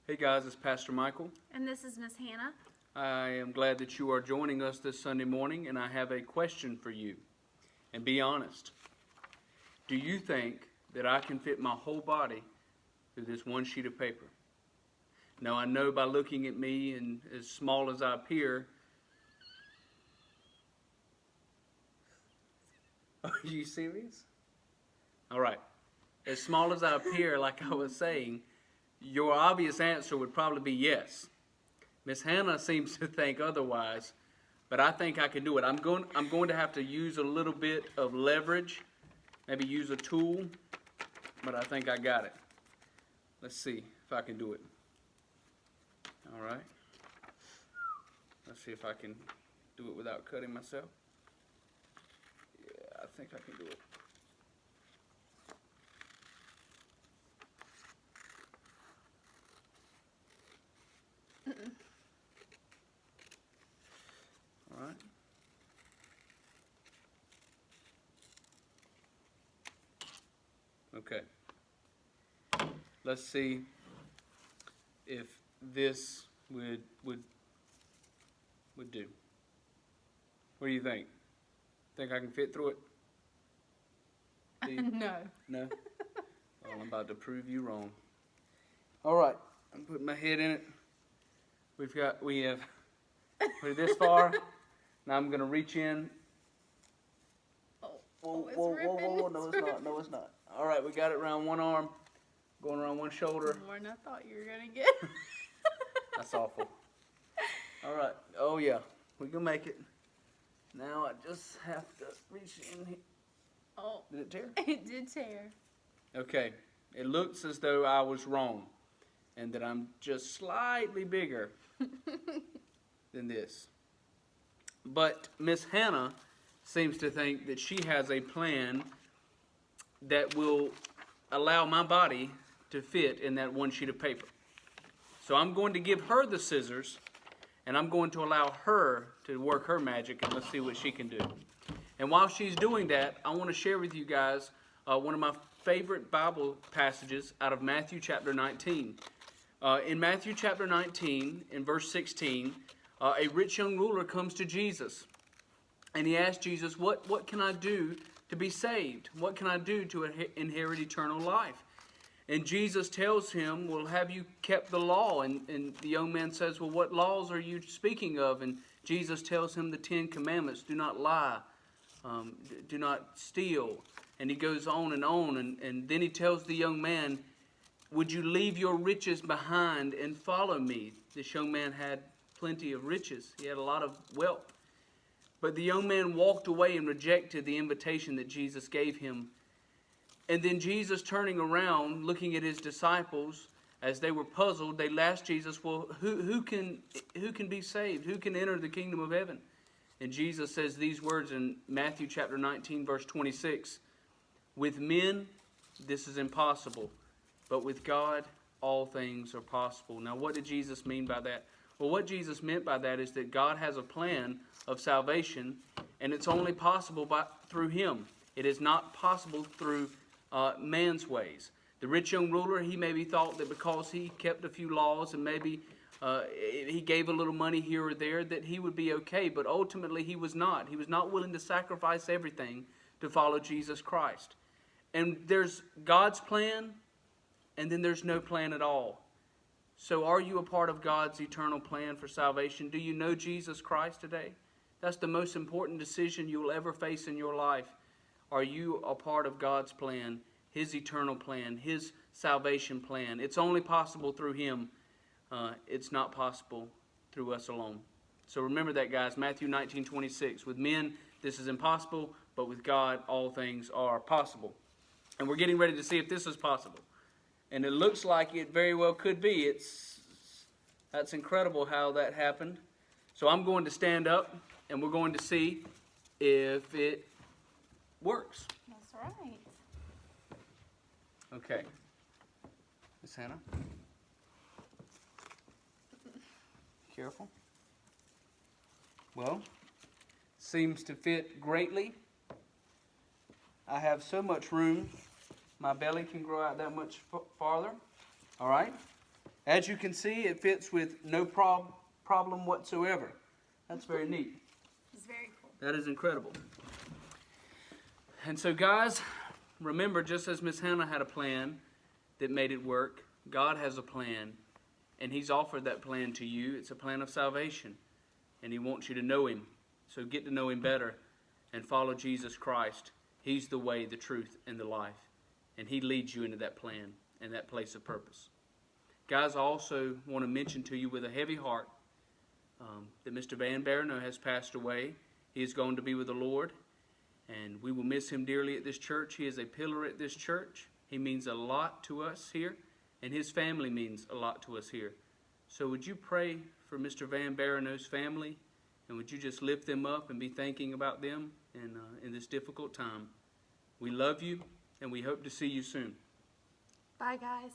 Hey guys, it's Pastor Michael. And this is Miss Hannah. I am glad that you are joining us this Sunday morning, and I have a question for you. And be honest. Do you think that I can fit my whole body through this one sheet of paper? Now, I know by looking at me and as small as I appear. Are you serious? All right. As small as I appear, like I was saying, your obvious answer would probably be yes. Miss Hannah seems to think otherwise, but I think I can do it. I'm going to have to use a little bit of leverage, maybe use a tool, but I think I got it. Let's see if I can do it. All right. Let's see if I can do it without cutting myself. Yeah, I think I can do it. All right. Okay. Let's see if this would do. What do you think? Think I can fit through it? No. No? Well, I'm about to prove you wrong. All right. I'm putting my head in it. We have put it this far. Now I'm going to reach in. Whoa, it's whoa, whoa, ripping. whoa, whoa. No, it's not. No, it's not. All right, we got it around one arm, going around one shoulder. More than I thought you were going to get. That's awful. All right. Oh, yeah. We can make it. Now I just have to reach in here. Oh, Did it tear? it did tear. Okay. It looks as though I was wrong and that I'm just slightly bigger than this. But Miss Hannah seems to think that she has a plan that will allow my body to fit in that one sheet of paper. So I'm going to give her the scissors, and I'm going to allow her to work her magic, and let's see what she can do. And while she's doing that, I want to share with you guys one of my favorite Bible passages out of Matthew chapter 19. In Matthew chapter 19, in verse 16, a rich young ruler comes to Jesus, and he asks Jesus, what can I do to be saved? What can I do to inherit eternal life? And Jesus tells him, well, have you kept the law? And the young man says, well, what laws are you speaking of? And Jesus tells him the 10 Commandments: do not lie, do not steal. And he goes on, and then he tells the young man, would you leave your riches behind and follow me? This young man had plenty of riches. He had a lot of wealth. But the young man walked away and rejected the invitation that Jesus gave him. And then Jesus, turning around, looking at his disciples, as they were puzzled, they asked Jesus, well, who can be saved? Who can enter the kingdom of heaven? And Jesus says these words in Matthew chapter 19, verse 26. With men, this is impossible, but with God, all things are possible. Now, what did Jesus mean by that? Well, what Jesus meant by that is that God has a plan of salvation, and it's only possible through Him. It is not possible through man's ways. The rich young ruler, he maybe thought that because he kept a few laws and maybe he gave a little money here or there that he would be okay, but ultimately he was not. He was not willing to sacrifice everything to follow Jesus Christ. And there's God's plan, and then there's no plan at all. So are you a part of God's eternal plan for salvation? Do you know Jesus Christ today? That's the most important decision you will ever face in your life. Are you a part of God's plan, His eternal plan, His salvation plan? It's only possible through Him. It's not possible through us alone. So remember that, guys. Matthew 19:26. With men, this is impossible, but with God, all things are possible. And we're getting ready to see if this is possible. And it looks like it very well could be. That's incredible how that happened. So I'm going to stand up, and we're going to see if it works. That's right. Okay. Miss Hannah. Careful. Well, seems to fit greatly. I have so much room. My belly can grow out that much farther. All right. As you can see, it fits with no problem whatsoever. That's very neat. It's very cool. That is incredible. And so, guys, remember, just as Miss Hannah had a plan that made it work, God has a plan, and He's offered that plan to you. It's a plan of salvation, and He wants you to know Him. So get to know Him better and follow Jesus Christ. He's the way, the truth, and the life, and He leads you into that plan and that place of purpose. Guys, I also want to mention to you with a heavy heart that Mr. Van Barano has passed away. He is going to be with the Lord, and we will miss him dearly at this church. He is a pillar at this church. He means a lot to us here, and his family means a lot to us here. So would you pray for Mr. Van Barano's family, and would you just lift them up and be thinking about them in this difficult time? We love you, and we hope to see you soon. Bye, guys.